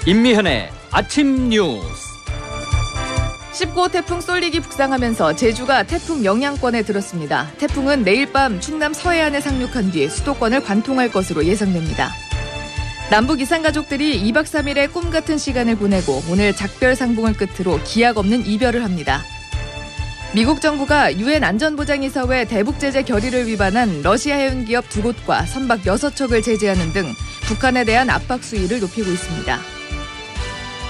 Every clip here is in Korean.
임미현의 아침 뉴스. 19호 태풍 쏠릭이 북상하면서 제주가 태풍 영향권에 들었습니다. 태풍은 내일 밤 충남 서해안에 상륙한 뒤 수도권을 관통할 것으로 예상됩니다. 남북 이산가족들이 2박 3일의 꿈 같은 시간을 보내고 오늘 작별 상봉을 끝으로 기약 없는 이별을 합니다. 미국 정부가 유엔 안전보장이사회 대북 제재 결의를 위반한 러시아 해운기업 2곳과 선박 6척을 제재하는 등 북한에 대한 압박 수위를 높이고 있습니다.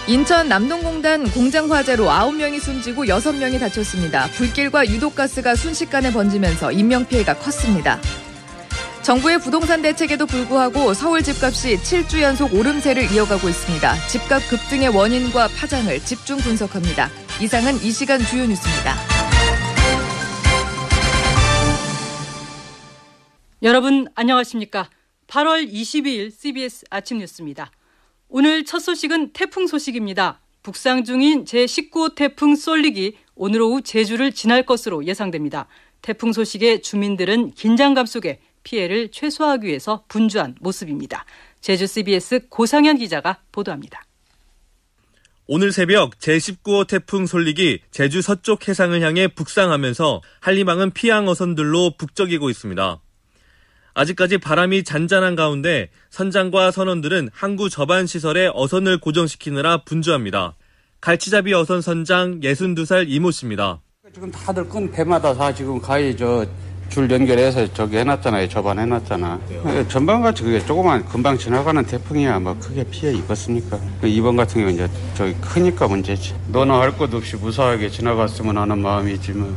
인천 남동공단 공장 화재로 9명이 숨지고 6명이 다쳤습니다. 불길과 유독가스가 순식간에 번지면서 인명피해가 컸습니다. 정부의 부동산 대책에도 불구하고 서울 집값이 7주 연속 오름세를 이어가고 있습니다. 집값 급등의 원인과 파장을 집중 분석합니다. 이상은 이 시간 주요 뉴스입니다. 여러분 안녕하십니까? 8월 22일 CBS 아침 뉴스입니다. 오늘 첫 소식은 태풍 소식입니다. 북상 중인 제19호 태풍 쏠릭이 오늘 오후 제주를 지날 것으로 예상됩니다. 태풍 소식에 주민들은 긴장감 속에 피해를 최소화하기 위해서 분주한 모습입니다. 제주 CBS 고상현 기자가 보도합니다. 오늘 새벽 제19호 태풍 쏠릭이 제주 서쪽 해상을 향해 북상하면서 한림항은 피항 어선들로 북적이고 있습니다. 아직까지 바람이 잔잔한 가운데 선장과 선원들은 항구 저반 시설에 어선을 고정시키느라 분주합니다. 갈치잡이 어선 선장 62살 이모 씨입니다. 지금 다들 끈 배마다 다 지금 가히 줄 연결해서 저기 해놨잖아요. 저반 해놨잖아. 전반같이 그게 조그만 금방 지나가는 태풍이야 뭐 크게 피해 입었습니까? 이번 같은 경우는 이제 저기 크니까 문제지. 너나 할 것 없이 무사하게 지나갔으면 하는 마음이지 뭐.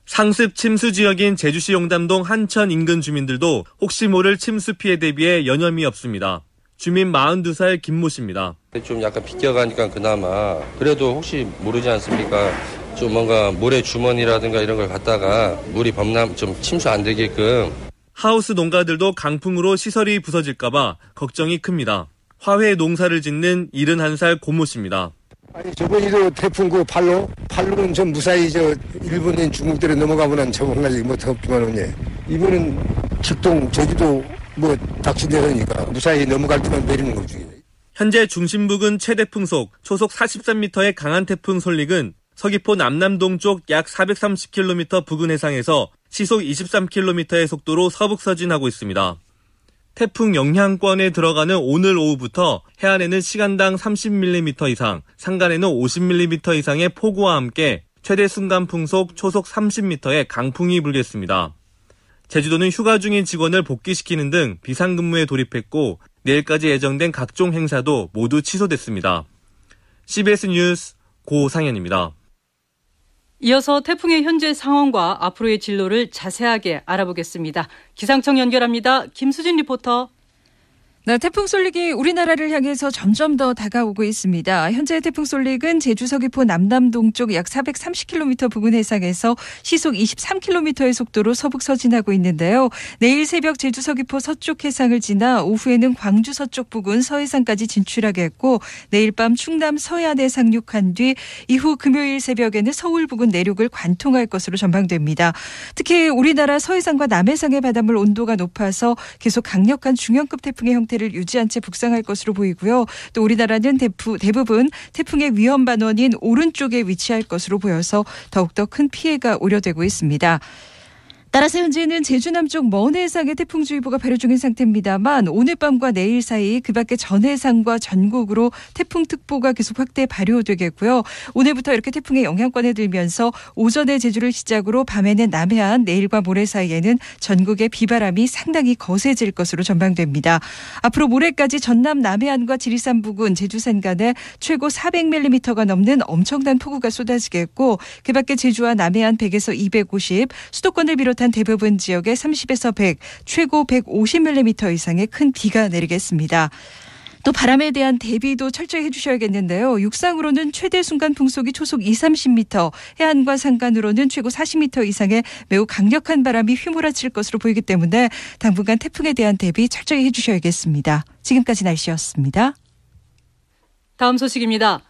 상습 침수 지역인 제주시 용담동 한천 인근 주민들도 혹시 모를 침수 피해 대비에 여념이 없습니다. 주민 42살 김모 씨입니다. 좀 약간 비껴가니까 그나마 그래도 혹시 모르지 않습니까? 좀 뭔가 모래 주머니라든가 이런 걸 갖다가 물이 좀 침수 안 되게끔. 하우스 농가들도 강풍으로 시설이 부서질까봐 걱정이 큽니다. 화훼 농사를 짓는 71살 고모 씨입니다. 아니 저번에도 태풍 팔로는 좀 무사히 일본인 중국들에 넘어가면은 적응하지 못했지만 이번은 직동 제주도 닥친데서니까 무사히 넘어갈 때만 내리는 거지. 현재 중심부근 최대 풍속 초속 43m의 강한 태풍 쏠릭은 서귀포 남남동 쪽 약 430km 부근 해상에서 시속 23km의 속도로 서북서진하고 있습니다. 태풍 영향권에 들어가는 오늘 오후부터 해안에는 시간당 30mm 이상, 산간에는 50mm 이상의 폭우와 함께 최대 순간 풍속 초속 30m의 강풍이 불겠습니다. 제주도는 휴가 중인 직원을 복귀시키는 등 비상근무에 돌입했고 내일까지 예정된 각종 행사도 모두 취소됐습니다. CBS 뉴스 고상현입니다. 이어서 태풍의 현재 상황과 앞으로의 진로를 자세하게 알아보겠습니다. 기상청 연결합니다. 김수진 리포터. 네, 태풍 쏠릭이 우리나라를 향해서 점점 더 다가오고 있습니다. 현재 태풍 쏠릭은 제주 서귀포 남남동쪽 약 430km 부근 해상에서 시속 23km의 속도로 서북 서진하고 있는데요. 내일 새벽 제주 서귀포 서쪽 해상을 지나 오후에는 광주 서쪽 부근 서해상까지 진출하겠고 내일 밤 충남 서해안에 상륙한 뒤 이후 금요일 새벽에는 서울 부근 내륙을 관통할 것으로 전망됩니다. 특히 우리나라 서해상과 남해상의 바닷물 온도가 높아서 계속 강력한 중형급 태풍의 형태를 유지한 채 북상할 것으로 보이고요. 또 우리나라는 대부분 태풍의 위험 반원인 오른쪽에 위치할 것으로 보여서 더욱더 큰 피해가 우려되고 있습니다. 따라서 현재는 제주 남쪽 먼 해상에 태풍주의보가 발효 중인 상태입니다만 오늘 밤과 내일 사이 그 밖에 전 해상과 전국으로 태풍특보가 계속 확대 발효되겠고요. 오늘부터 이렇게 태풍의 영향권에 들면서 오전에 제주를 시작으로 밤에는 남해안, 내일과 모레 사이에는 전국의 비바람이 상당히 거세질 것으로 전망됩니다. 앞으로 모레까지 전남 남해안과 지리산 부근, 제주 산간에 최고 400mm가 넘는 엄청난 폭우가 쏟아지겠고 그 밖에 제주와 남해안 100에서 250, 수도권을 비롯한 대부분 지역에 30에서 100, 최고 150mm 이상의 큰 비가 내리겠습니다. 또 바람에 대한 대비도 철저히 해주셔야겠는데요. 육상으로는 최대 순간 풍속이 초속 20-30m, 해안과 산간으로는 최고 40m 이상의 매우 강력한 바람이 휘몰아칠 것으로 보이기 때문에 당분간 태풍에 대한 대비 철저히 해주셔야겠습니다. 지금까지 날씨였습니다. 다음 소식입니다.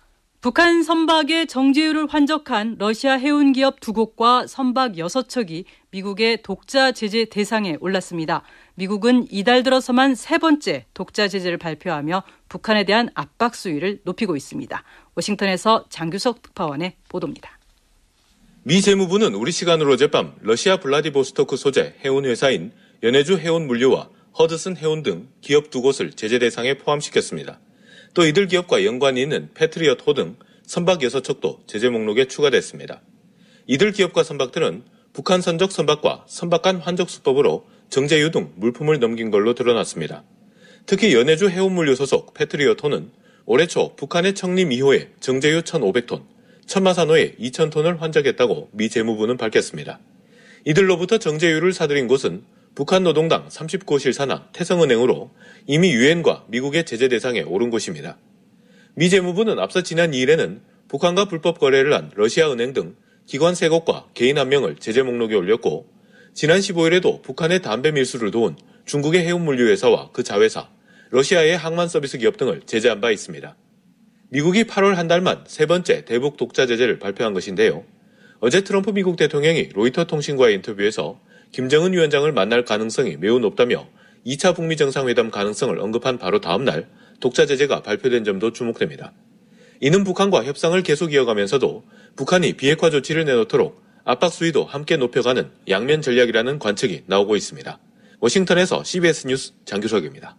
북한 선박의 정제유를 환적한 러시아 해운 기업 2곳과 선박 6척이 미국의 독자 제재 대상에 올랐습니다. 미국은 이달 들어서만 3번째 독자 제재를 발표하며 북한에 대한 압박 수위를 높이고 있습니다. 워싱턴에서 장규석 특파원의 보도입니다. 미 재무부는 우리 시간으로 어젯밤 러시아 블라디보스토크 소재 해운 회사인 연해주 해운물류와 허드슨 해운 등 기업 2곳을 제재 대상에 포함시켰습니다. 또 이들 기업과 연관이 있는 패트리엇 호 등 선박 6척도 제재 목록에 추가됐습니다. 이들 기업과 선박들은 북한 선적 선박과 선박 간 환적 수법으로 정제유 등 물품을 넘긴 걸로 드러났습니다. 특히 연해주 해운물류 소속 패트리엇 호는 올해 초 북한의 청림 2호에 정제유 1,500톤, 천마산호에 2,000톤을 환적했다고 미 재무부는 밝혔습니다. 이들로부터 정제유를 사들인 곳은 북한 노동당 39호실 산하 태성은행으로 이미 유엔과 미국의 제재 대상에 오른 곳입니다. 미 재무부는 앞서 지난 2일에는 북한과 불법 거래를 한 러시아 은행 등 기관 3곳과 개인 1명을 제재 목록에 올렸고 지난 15일에도 북한의 담배 밀수를 도운 중국의 해운물류회사와 그 자회사, 러시아의 항만 서비스 기업 등을 제재한 바 있습니다. 미국이 8월 한 달만 3번째 대북 독자 제재를 발표한 것인데요. 어제 트럼프 미국 대통령이 로이터 통신과의 인터뷰에서 김정은 위원장을 만날 가능성이 매우 높다며 2차 북미 정상회담 가능성을 언급한 바로 다음 날 독자 제재가 발표된 점도 주목됩니다. 이는 북한과 협상을 계속 이어가면서도 북한이 비핵화 조치를 내놓도록 압박 수위도 함께 높여가는 양면 전략이라는 관측이 나오고 있습니다. 워싱턴에서 CBS 뉴스 장규석입니다.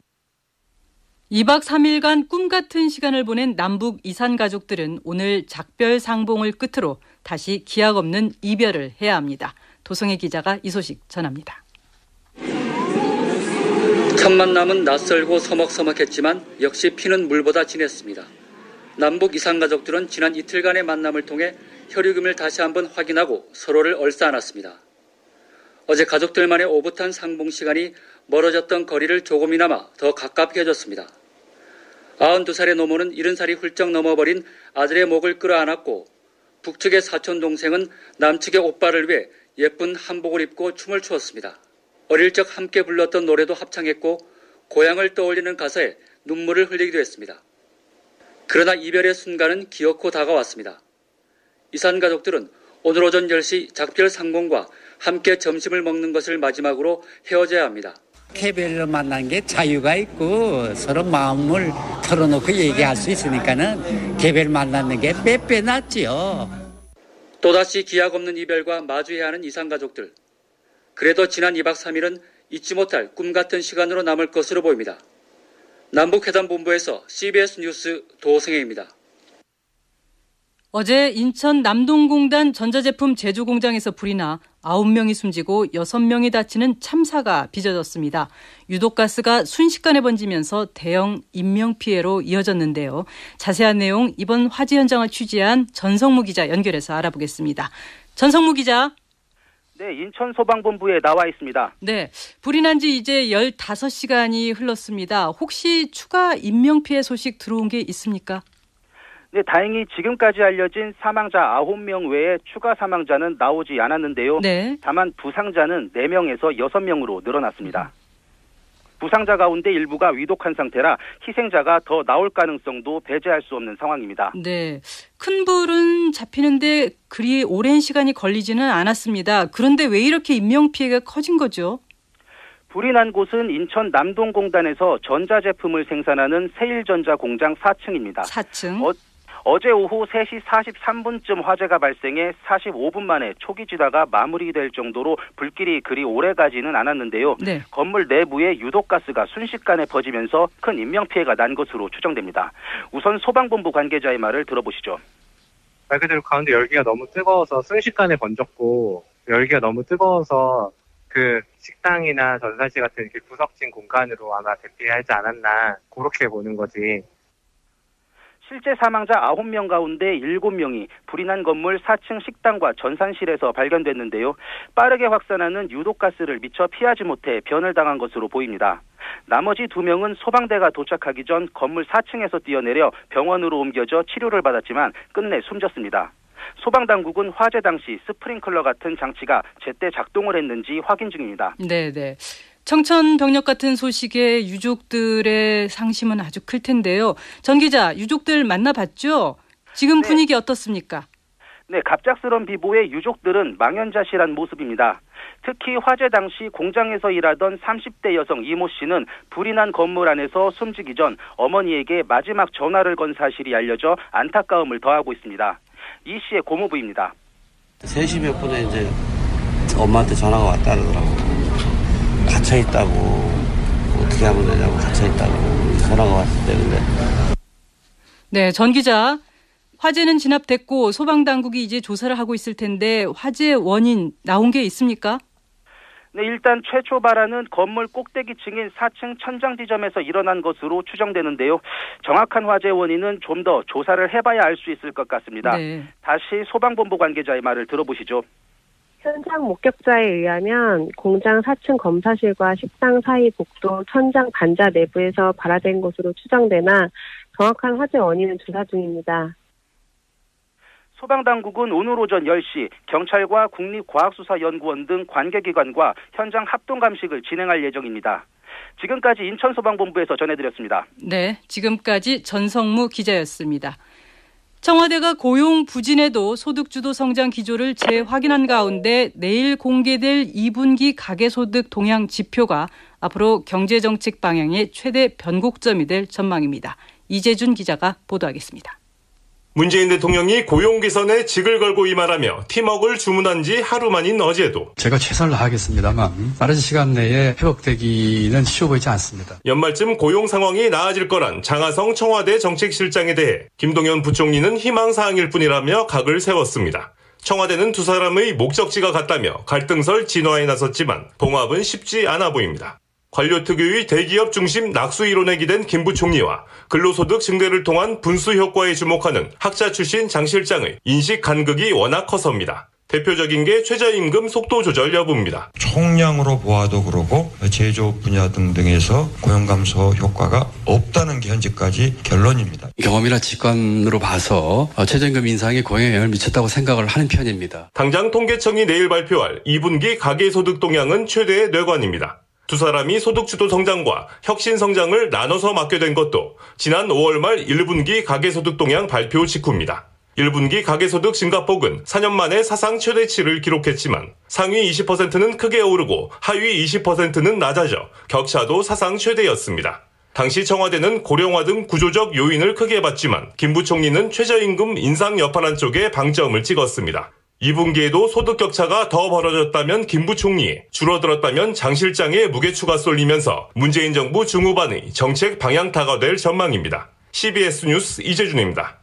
2박 3일간 꿈같은 시간을 보낸 남북 이산 가족들은 오늘 작별 상봉을 끝으로 다시 기약 없는 이별을 해야 합니다. 도성의 기자가 이 소식 전합니다. 첫 만남은 낯설고 서먹서먹했지만 역시 피는 물보다 진했습니다. 남북 이산 가족들은 지난 이틀간의 만남을 통해 혈육임을 다시 한번 확인하고 서로를 얼싸안았습니다. 어제 가족들만의 오붓한 상봉 시간이 멀어졌던 거리를 조금이나마 더 가깝게 해줬습니다. 92살의 노모는 70살이 훌쩍 넘어버린 아들의 목을 끌어안았고 북측의 사촌 동생은 남측의 오빠를 위해 예쁜 한복을 입고 춤을 추었습니다. 어릴 적 함께 불렀던 노래도 합창했고 고향을 떠올리는 가사에 눈물을 흘리기도 했습니다. 그러나 이별의 순간은 기어코 다가왔습니다. 이산 가족들은 오늘 오전 10시 작별 상봉과 함께 점심을 먹는 것을 마지막으로 헤어져야 합니다. 개별로 만난 게 자유가 있고 서로 마음을 털어놓고 얘기할 수 있으니까는 개별 만나는 게 몇 배 낫지요. 또다시 기약 없는 이별과 마주해야 하는 이산 가족들. 그래도 지난 2박 3일은 잊지 못할 꿈 같은 시간으로 남을 것으로 보입니다. 남북회담본부에서 CBS 뉴스 도승혜입니다. 어제 인천 남동공단 전자제품 제조공장에서 불이 나 9명이 숨지고 6명이 다치는 참사가 빚어졌습니다. 유독가스가 순식간에 번지면서 대형 인명피해로 이어졌는데요. 자세한 내용 이번 화재 현장을 취재한 전성무 기자 연결해서 알아보겠습니다. 전성무 기자. 네, 인천 소방본부에 나와 있습니다. 네, 불이 난 지 이제 15시간이 흘렀습니다. 혹시 추가 인명피해 소식 들어온 게 있습니까? 네, 다행히 지금까지 알려진 사망자 9명 외에 추가 사망자는 나오지 않았는데요. 네. 다만 부상자는 4명에서 6명으로 늘어났습니다. 부상자 가운데 일부가 위독한 상태라 희생자가 더 나올 가능성도 배제할 수 없는 상황입니다. 네, 큰 불은 잡히는데 그리 오랜 시간이 걸리지는 않았습니다. 그런데 왜 이렇게 인명피해가 커진 거죠? 불이 난 곳은 인천 남동공단에서 전자제품을 생산하는 세일전자 공장 4층입니다. 4층? 어제 오후 3시 43분쯤 화재가 발생해 45분 만에 초기 진화가 마무리될 정도로 불길이 그리 오래 가지는 않았는데요. 네. 건물 내부에 유독가스가 순식간에 퍼지면서 큰 인명피해가 난 것으로 추정됩니다. 우선 소방본부 관계자의 말을 들어보시죠. 말 그대로 가운데 열기가 너무 뜨거워서 순식간에 번졌고 열기가 너무 뜨거워서 그 식당이나 전산실 같은 이렇게 구석진 공간으로 아마 대피하지 않았나 그렇게 보는 거지. 실제 사망자 9명 가운데 7명이 불이 난 건물 4층 식당과 전산실에서 발견됐는데요. 빠르게 확산하는 유독가스를 미처 피하지 못해 변을 당한 것으로 보입니다. 나머지 2명은 소방대가 도착하기 전 건물 4층에서 뛰어내려 병원으로 옮겨져 치료를 받았지만 끝내 숨졌습니다. 소방당국은 화재 당시 스프링클러 같은 장치가 제때 작동을 했는지 확인 중입니다. 네네. 청천벽력 같은 소식에 유족들의 상심은 아주 클 텐데요. 전 기자, 유족들 만나봤죠? 지금 분위기 어떻습니까? 네, 갑작스런 비보에 유족들은 망연자실한 모습입니다. 특히 화재 당시 공장에서 일하던 30대 여성 이모 씨는 불이 난 건물 안에서 숨지기 전 어머니에게 마지막 전화를 건 사실이 알려져 안타까움을 더하고 있습니다. 이 씨의 고모부입니다. 3시 몇 분에 이제 엄마한테 전화가 왔다 그러더라고. 갇혀있다고, 어떻게 하면 되냐고, 갇혀있다고 전화가 왔을 때. 근데 네, 전 기자. 화재는 진압됐고 소방당국이 이제 조사를 하고 있을 텐데 화재 원인 나온 게 있습니까? 네, 일단 최초 발화는 건물 꼭대기층인 4층 천장 지점에서 일어난 것으로 추정되는데요. 정확한 화재 원인은 좀 더 조사를 해봐야 알 수 있을 것 같습니다. 네. 다시 소방본부 관계자의 말을 들어보시죠. 현장 목격자에 의하면 공장 4층 검사실과 식당 사이 복도 천장 반자 내부에서 발화된 것으로 추정되나 정확한 화재 원인은 조사 중입니다. 소방당국은 오늘 오전 10시 경찰과 국립과학수사연구원 등 관계기관과 현장 합동감식을 진행할 예정입니다. 지금까지 인천소방본부에서 전해드렸습니다. 네, 지금까지 전성무 기자였습니다. 청와대가 고용 부진에도 소득주도 성장 기조를 재확인한 가운데 내일 공개될 2분기 가계소득 동향 지표가 앞으로 경제정책 방향의 최대 변곡점이 될 전망입니다. 이재준 기자가 보도하겠습니다. 문재인 대통령이 고용 개선에 직을 걸고 임하라며 팀웍을 주문한 지 하루 만인 어제도 제가 최선을 다하겠습니다만 빠른 시간 내에 회복되기는 쉬워 보이지 않습니다. 연말쯤 고용 상황이 나아질 거란 장하성 청와대 정책실장에 대해 김동연 부총리는 희망사항일 뿐이라며 각을 세웠습니다. 청와대는 두 사람의 목적지가 같다며 갈등설 진화에 나섰지만 봉합은 쉽지 않아 보입니다. 관료 특유의 대기업 중심 낙수 이론에 기댄 김 부총리와 근로소득 증대를 통한 분수 효과에 주목하는 학자 출신 장 실장의 인식 간극이 워낙 커서입니다. 대표적인 게 최저임금 속도 조절 여부입니다. 총량으로 보아도 그러고 제조업 분야 등등에서 고용 감소 효과가 없다는 게 현재까지 결론입니다. 경험이나 직관으로 봐서 최저임금 인상이 고용에 영향을 미쳤다고 생각을 하는 편입니다. 당장 통계청이 내일 발표할 2분기 가계소득 동향은 최대의 뇌관입니다. 두 사람이 소득주도 성장과 혁신 성장을 나눠서 맡게 된 것도 지난 5월 말 1분기 가계소득 동향 발표 직후입니다. 1분기 가계소득 증가폭은 4년 만에 사상 최대치를 기록했지만 상위 20%는 크게 오르고 하위 20%는 낮아져 격차도 사상 최대였습니다. 당시 청와대는 고령화 등 구조적 요인을 크게 봤지만 김 부총리는 최저임금 인상 여파란 쪽에 방점을 찍었습니다. 2분기에도 소득 격차가 더 벌어졌다면 김 부총리, 줄어들었다면 장 실장의 무게추가 쏠리면서 문재인 정부 중후반의 정책 방향타가 될 전망입니다. CBS 뉴스 이재준입니다.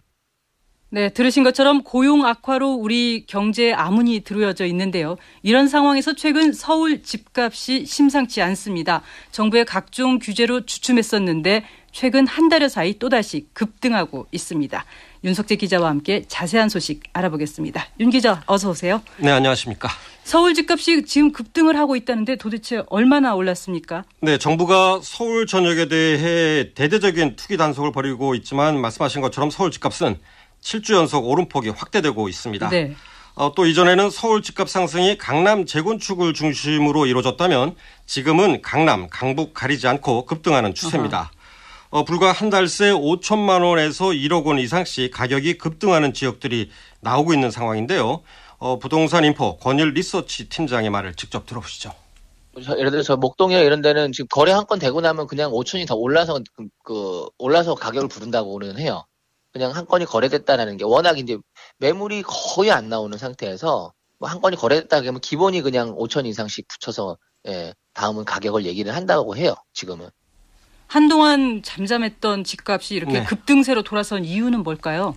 네, 들으신 것처럼 고용 악화로 우리 경제에 암운이 드루어져 있는데요. 이런 상황에서 최근 서울 집값이 심상치 않습니다. 정부의 각종 규제로 주춤했었는데 최근 한 달여 사이 또다시 급등하고 있습니다. 윤석재 기자와 함께 자세한 소식 알아보겠습니다. 윤 기자 어서 오세요. 네, 안녕하십니까. 서울 집값이 지금 급등을 하고 있다는데 도대체 얼마나 올랐습니까? 네, 정부가 서울 전역에 대해 대대적인 투기 단속을 벌이고 있지만 말씀하신 것처럼 서울 집값은 7주 연속 오름폭이 확대되고 있습니다. 네. 또 이전에는 서울 집값 상승이 강남 재건축을 중심으로 이루어졌다면 지금은 강남, 강북 가리지 않고 급등하는 추세입니다. 불과 한 달 새 5천만 원에서 1억 원 이상씩 가격이 급등하는 지역들이 나오고 있는 상황인데요. 부동산 인포 권일 리서치 팀장의 말을 직접 들어보시죠. 예를 들어서 목동이나 이런 데는 지금 거래 한 건 되고 나면 그냥 5천이 더 올라서 가격을 부른다고는 해요. 그냥 한 건이 거래됐다라는 게 워낙 이제 매물이 거의 안 나오는 상태에서 뭐 한 건이 거래됐다 그러면 기본이 그냥 5천 이상씩 붙여서 다음은 가격을 얘기를 한다고 해요. 지금은. 한동안 잠잠했던 집값이 이렇게 네. 급등세로 돌아선 이유는 뭘까요?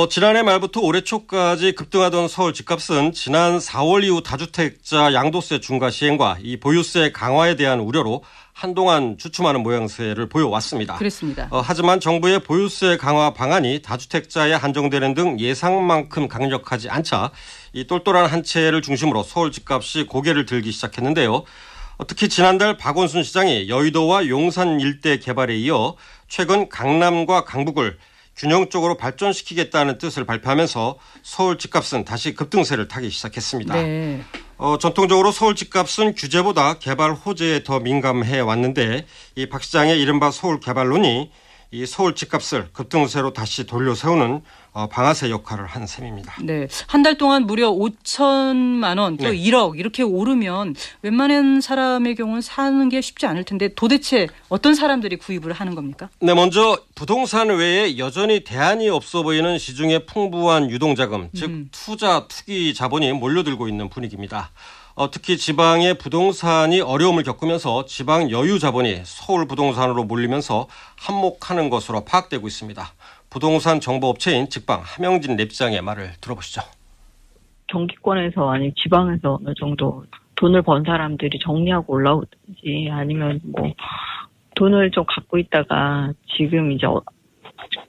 지난해 말부터 올해 초까지 급등하던 서울 집값은 지난 4월 이후 다주택자 양도세 중과 시행과 이 보유세 강화에 대한 우려로 한동안 주춤하는 모양새를 보여왔습니다. 그렇습니다. 하지만 정부의 보유세 강화 방안이 다주택자에 한정되는 등 예상만큼 강력하지 않자 이 똘똘한 한 채를 중심으로 서울 집값이 고개를 들기 시작했는데요. 특히 지난달 박원순 시장이 여의도와 용산 일대 개발에 이어 최근 강남과 강북을 균형적으로 발전시키겠다는 뜻을 발표하면서 서울 집값은 다시 급등세를 타기 시작했습니다. 네. 전통적으로 서울 집값은 규제보다 개발 호재에 더 민감해 왔는데 이 박 시장의 이른바 서울 개발론이 이 서울 집값을 급등세로 다시 돌려세우는 방아쇠 역할을 한 셈입니다. 네, 한 달 동안 무려 5천만 원, 또 1억 이렇게 오르면 웬만한 사람의 경우는 사는 게 쉽지 않을 텐데 도대체 어떤 사람들이 구입을 하는 겁니까? 네, 먼저 부동산 외에 여전히 대안이 없어 보이는 시중에 풍부한 유동자금, 즉 투자, 투기 자본이 몰려들고 있는 분위기입니다. 특히 지방의 부동산이 어려움을 겪으면서 지방 여유 자본이 서울 부동산으로 몰리면서 한몫하는 것으로 파악되고 있습니다. 부동산 정보업체인 직방 함영진 랩장의 말을 들어보시죠. 경기권에서 아니 지방에서 어느 정도 돈을 번 사람들이 정리하고 올라오든지 아니면 뭐 돈을 좀 갖고 있다가 지금 이제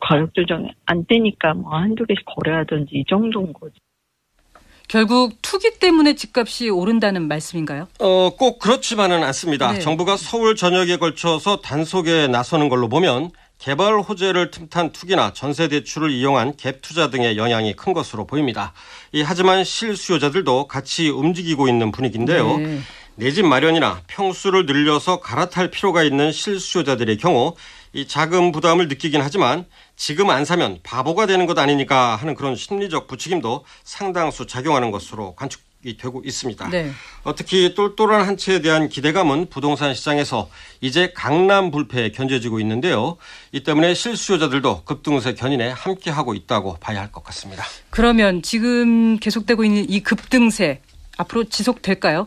가격 조정이 안 되니까 뭐 한두 개씩 거래하든지 이 정도인 거지. 결국 투기 때문에 집값이 오른다는 말씀인가요? 꼭 그렇지만은 않습니다. 네. 정부가 서울 전역에 걸쳐서 단속에 나서는 걸로 보면 개발 호재를 틈탄 투기나 전세 대출을 이용한 갭 투자 등의 영향이 큰 것으로 보입니다. 하지만 실수요자들도 같이 움직이고 있는 분위기인데요. 네. 내 집 마련이나 평수를 늘려서 갈아탈 필요가 있는 실수요자들의 경우 이 자금 부담을 느끼긴 하지만 지금 안 사면 바보가 되는 것 아니니까 하는 그런 심리적 부추김도 상당수 작용하는 것으로 관측이 되고 있습니다. 네. 특히 똘똘한 한 채에 대한 기대감은 부동산 시장에서 이제 강남불패에 견뎌지고 있는데요. 이 때문에 실수요자들도 급등세 견인에 함께하고 있다고 봐야 할 것 같습니다. 그러면 지금 계속되고 있는 이 급등세 앞으로 지속될까요?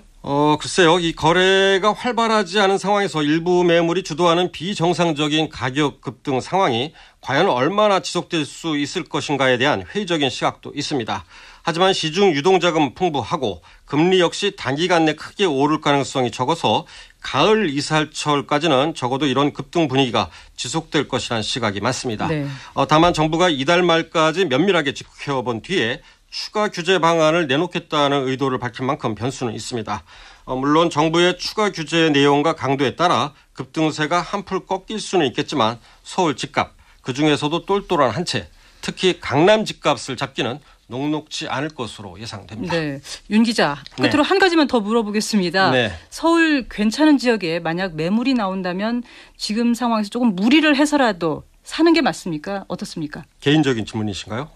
글쎄요. 이 거래가 활발하지 않은 상황에서 일부 매물이 주도하는 비정상적인 가격 급등 상황이 과연 얼마나 지속될 수 있을 것인가에 대한 회의적인 시각도 있습니다. 하지만 시중 유동자금 풍부하고 금리 역시 단기간 내 크게 오를 가능성이 적어서 가을 이살철까지는 적어도 이런 급등 분위기가 지속될 것이라는 시각이 많습니다. 네. 다만 정부가 이달 말까지 면밀하게 지켜본 뒤에 추가 규제 방안을 내놓겠다는 의도를 밝힌 만큼 변수는 있습니다. 물론 정부의 추가 규제 내용과 강도에 따라 급등세가 한풀 꺾일 수는 있겠지만 서울 집값, 그중에서도 똘똘한 한 채, 특히 강남 집값을 잡기는 녹록지 않을 것으로 예상됩니다. 네, 윤 기자, 끝으로 한 가지만 더 물어보겠습니다. 네. 서울 괜찮은 지역에 만약 매물이 나온다면 지금 상황에서 조금 무리를 해서라도 사는 게 맞습니까? 어떻습니까? 개인적인 질문이신가요?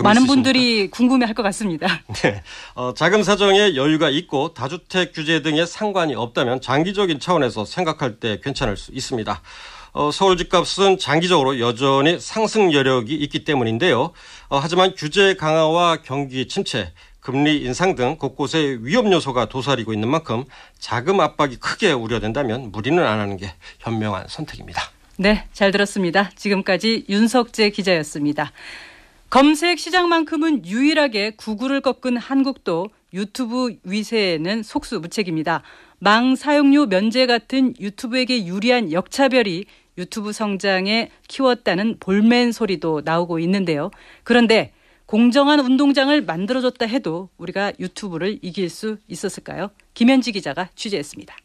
많은 분들이 궁금해할 것 같습니다. 네, 자금 사정에 여유가 있고 다주택 규제 등에 상관이 없다면 장기적인 차원에서 생각할 때 괜찮을 수 있습니다. 서울 집값은 장기적으로 여전히 상승 여력이 있기 때문인데요. 하지만 규제 강화와 경기 침체, 금리 인상 등 곳곳에 위험 요소가 도사리고 있는 만큼 자금 압박이 크게 우려된다면 무리는 안 하는 게 현명한 선택입니다. 네, 잘 들었습니다. 지금까지 윤석재 기자였습니다. 검색 시장만큼은 유일하게 구글을 꺾은 한국도 유튜브 위세에는 속수무책입니다. 망 사용료 면제 같은 유튜브에게 유리한 역차별이 유튜브 성장에 키웠다는 볼멘 소리도 나오고 있는데요. 그런데 공정한 운동장을 만들어줬다 해도 우리가 유튜브를 이길 수 있었을까요? 김현지 기자가 취재했습니다.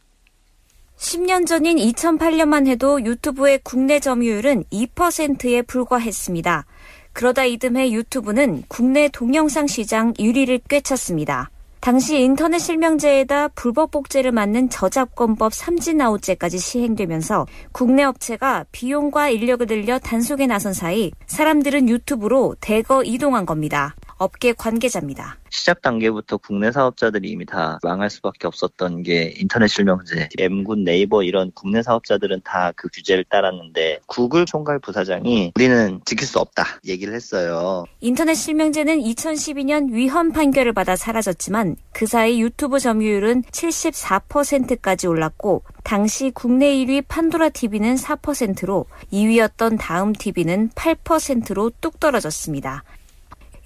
10년 전인 2008년만 해도 유튜브의 국내 점유율은 2%에 불과했습니다. 그러다 이듬해 유튜브는 국내 동영상 시장 1위를 꿰찼습니다. 당시 인터넷 실명제에다 불법 복제를 막는 저작권법 삼진아웃제까지 시행되면서 국내 업체가 비용과 인력을 들여 단속에 나선 사이 사람들은 유튜브로 대거 이동한 겁니다. 업계 관계자입니다. 시작 단계부터 국내 사업자들이 이미 다 망할 수밖에 없었던 게 인터넷 실명제, M군, 네이버 이런 국내 사업자들은 다 그 규제를 따랐는데 구글 총괄 부사장이 우리는 지킬 수 없다 얘기를 했어요. 인터넷 실명제는 2012년 위헌 판결을 받아 사라졌지만 그 사이 유튜브 점유율은 74%까지 올랐고 당시 국내 1위 판도라 TV는 4%로 2위였던 다음 TV는 8%로 뚝 떨어졌습니다.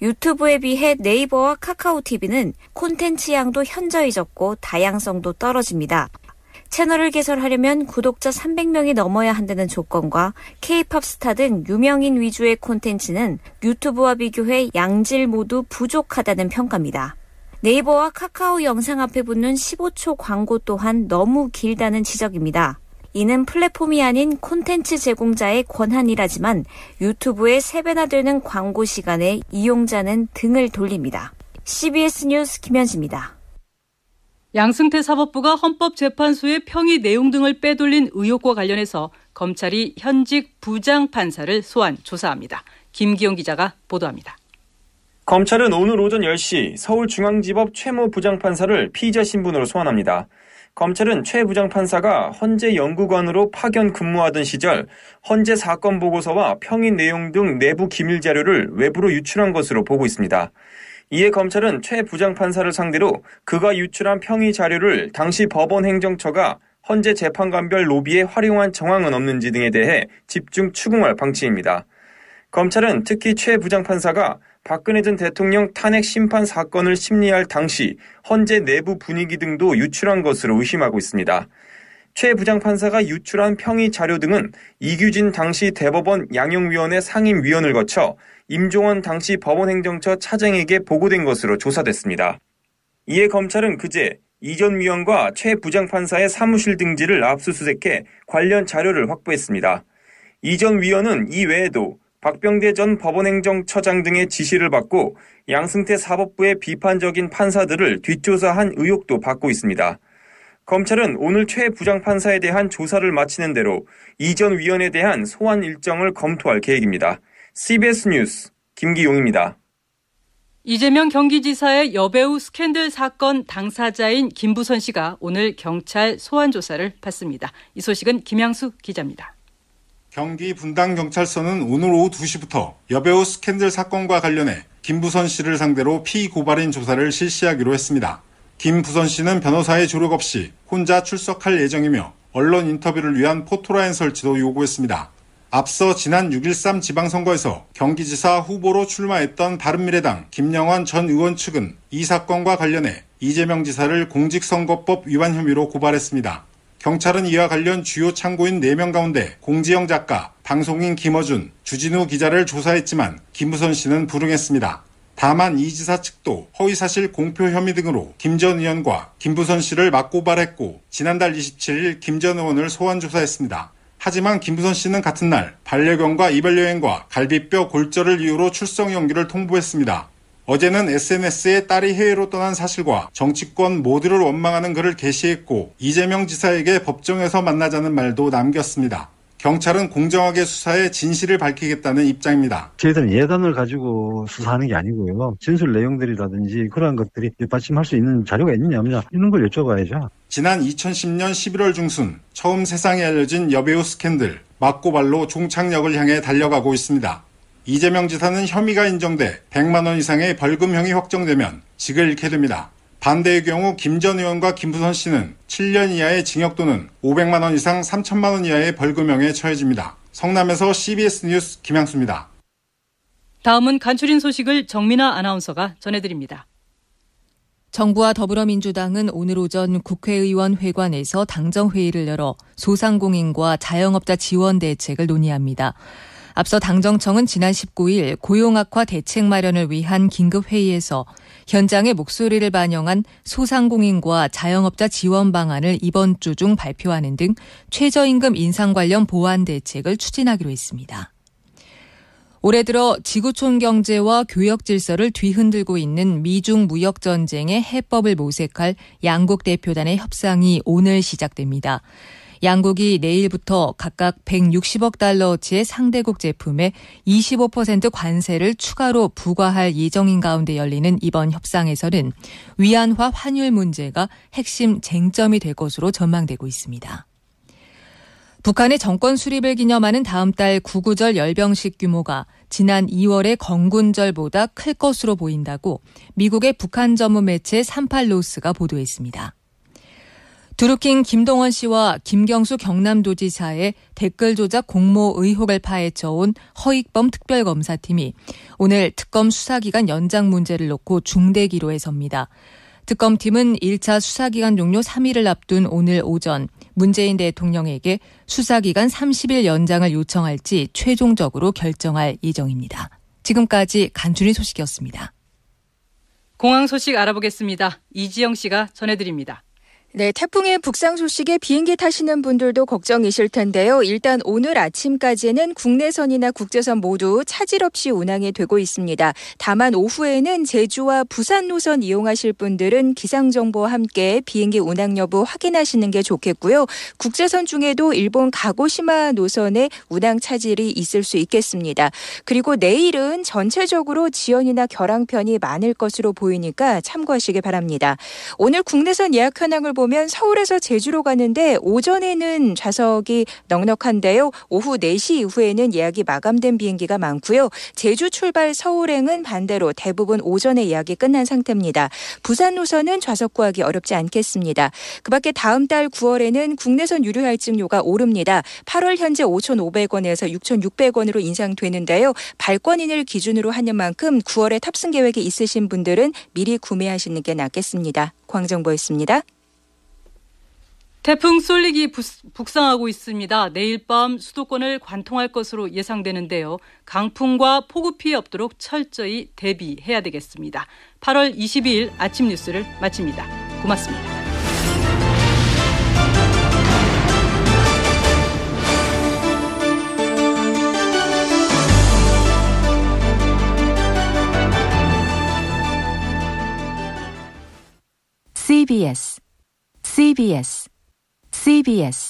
유튜브에 비해 네이버와 카카오 TV는 콘텐츠 양도 현저히 적고 다양성도 떨어집니다. 채널을 개설하려면 구독자 300명이 넘어야 한다는 조건과 K-팝 스타 등 유명인 위주의 콘텐츠는 유튜브와 비교해 양질 모두 부족하다는 평가입니다. 네이버와 카카오 영상 앞에 붙는 15초 광고 또한 너무 길다는 지적입니다. 이는 플랫폼이 아닌 콘텐츠 제공자의 권한이라지만 유튜브의 3배나 되는 광고 시간에 이용자는 등을 돌립니다. CBS 뉴스 김현지입니다. 양승태 사법부가 헌법재판소의 평의 내용 등을 빼돌린 의혹과 관련해서 검찰이 현직 부장판사를 소환 조사합니다. 김기용 기자가 보도합니다. 검찰은 오늘 오전 10시 서울중앙지법 최모 부장판사를 피의자 신분으로 소환합니다. 검찰은 최 부장판사가 헌재 연구관으로 파견 근무하던 시절 헌재 사건 보고서와 평의 내용 등 내부 기밀 자료를 외부로 유출한 것으로 보고 있습니다. 이에 검찰은 최 부장판사를 상대로 그가 유출한 평의 자료를 당시 법원 행정처가 헌재 재판관별 로비에 활용한 정황은 없는지 등에 대해 집중 추궁할 방침입니다. 검찰은 특히 최 부장판사가 박근혜 전 대통령 탄핵 심판 사건을 심리할 당시 헌재 내부 분위기 등도 유출한 것으로 의심하고 있습니다. 최 부장판사가 유출한 평의 자료 등은 이규진 당시 대법원 양형위원회 상임위원을 거쳐 임종원 당시 법원행정처 차장에게 보고된 것으로 조사됐습니다. 이에 검찰은 그제 이 전 위원과 최 부장판사의 사무실 등지를 압수수색해 관련 자료를 확보했습니다. 이 전 위원은 이 외에도 박병대 전 법원행정처장 등의 지시를 받고 양승태 사법부의 비판적인 판사들을 뒷조사한 의혹도 받고 있습니다. 검찰은 오늘 최 부장판사에 대한 조사를 마치는 대로 이 전 위원에 대한 소환 일정을 검토할 계획입니다. CBS 뉴스 김기용입니다. 이재명 경기지사의 여배우 스캔들 사건 당사자인 김부선 씨가 오늘 경찰 소환 조사를 받습니다. 이 소식은 김양수 기자입니다. 경기 분당경찰서는 오늘 오후 2시부터 여배우 스캔들 사건과 관련해 김부선 씨를 상대로 피고발인 조사를 실시하기로 했습니다. 김부선 씨는 변호사의 조력 없이 혼자 출석할 예정이며 언론 인터뷰를 위한 포토라인 설치도 요구했습니다. 앞서 지난 6.13 지방선거에서 경기지사 후보로 출마했던 바른미래당 김영환 전 의원 측은 이 사건과 관련해 이재명 지사를 공직선거법 위반 혐의로 고발했습니다. 경찰은 이와 관련 주요 참고인 4명 가운데 공지영 작가, 방송인 김어준, 주진우 기자를 조사했지만 김부선 씨는 불응했습니다. 다만 이 지사 측도 허위사실 공표 혐의 등으로 김 전 의원과 김부선 씨를 맞고발했고 지난달 27일 김 전 의원을 소환 조사했습니다. 하지만 김부선 씨는 같은 날 반려견과 이별여행과 갈비뼈 골절을 이유로 출석 연기를 통보했습니다. 어제는 SNS에 딸이 해외로 떠난 사실과 정치권 모두를 원망하는 글을 게시했고 이재명 지사에게 법정에서 만나자는 말도 남겼습니다. 경찰은 공정하게 수사해 진실을 밝히겠다는 입장입니다. 저희들은 예단을 가지고 수사하는 게 아니고요. 진술 내용들이라든지 그러한 것들이 받침할 수 있는 자료가 있느냐 없느냐 이런 걸 여쭤봐야죠. 지난 2010년 11월 중순 처음 세상에 알려진 여배우 스캔들 맞고발로 종착역을 향해 달려가고 있습니다. 이재명 지사는 혐의가 인정돼 100만 원 이상의 벌금형이 확정되면 직을 잃게 됩니다. 반대의 경우 김 전 의원과 김부선 씨는 7년 이하의 징역 또는 500만 원 이상 3천만 원 이하의 벌금형에 처해집니다. 성남에서 CBS 뉴스 김양수입니다. 다음은 간추린 소식을 정민아 아나운서가 전해드립니다. 정부와 더불어민주당은 오늘 오전 국회의원 회관에서 당정회의를 열어 소상공인과 자영업자 지원 대책을 논의합니다. 앞서 당정청은 지난 19일 고용악화 대책 마련을 위한 긴급회의에서 현장의 목소리를 반영한 소상공인과 자영업자 지원 방안을 이번 주 중 발표하는 등 최저임금 인상 관련 보완 대책을 추진하기로 했습니다. 올해 들어 지구촌 경제와 교역 질서를 뒤흔들고 있는 미중 무역 전쟁의 해법을 모색할 양국 대표단의 협상이 오늘 시작됩니다. 양국이 내일부터 각각 160억 달러어치의 상대국 제품에 25% 관세를 추가로 부과할 예정인 가운데 열리는 이번 협상에서는 위안화 환율 문제가 핵심 쟁점이 될 것으로 전망되고 있습니다. 북한의 정권 수립을 기념하는 다음 달 구구절 열병식 규모가 지난 2월의 건군절보다 클 것으로 보인다고 미국의 북한 전문 매체 38노스가 보도했습니다. 드루킹 김동원 씨와 김경수 경남도지사의 댓글 조작 공모 의혹을 파헤쳐온 허익범 특별검사팀이 오늘 특검 수사기간 연장 문제를 놓고 중대기로에 섭니다. 특검팀은 1차 수사기간 종료 3일을 앞둔 오늘 오전 문재인 대통령에게 수사기간 30일 연장을 요청할지 최종적으로 결정할 예정입니다. 지금까지 간추린 소식이었습니다. 공항 소식 알아보겠습니다. 이지영 씨가 전해드립니다. 네, 태풍의 북상 소식에 비행기 타시는 분들도 걱정이실 텐데요. 일단 오늘 아침까지는 국내선이나 국제선 모두 차질 없이 운항이 되고 있습니다. 다만 오후에는 제주와 부산 노선 이용하실 분들은 기상정보와 함께 비행기 운항 여부 확인하시는 게 좋겠고요. 국제선 중에도 일본 가고시마 노선에 운항 차질이 있을 수 있겠습니다. 그리고 내일은 전체적으로 지연이나 결항편이 많을 것으로 보이니까 참고하시기 바랍니다. 오늘 국내선 예약 현황을 보면 서울에서 제주로 가는데 오전에는 좌석이 넉넉한데요. 오후 4시 이후에는 예약이 마감된 비행기가 많고요. 제주 출발 서울행은 반대로 대부분 오전에 예약이 끝난 상태입니다. 부산 노선은 좌석 구하기 어렵지 않겠습니다. 그밖에 다음 달 9월에는 국내선 유료 할증료가 오릅니다. 8월 현재 5,500원에서 6,600원으로 인상되는데요. 발권인을 기준으로 하는 만큼 9월에 탑승 계획이 있으신 분들은 미리 구매하시는 게 낫겠습니다. 광정보였습니다. 태풍 쏠릭이 북상하고 있습니다. 내일 밤 수도권을 관통할 것으로 예상되는데요. 강풍과 폭우 피해 없도록 철저히 대비해야 되겠습니다. 8월 22일 아침 뉴스를 마칩니다. 고맙습니다. CBS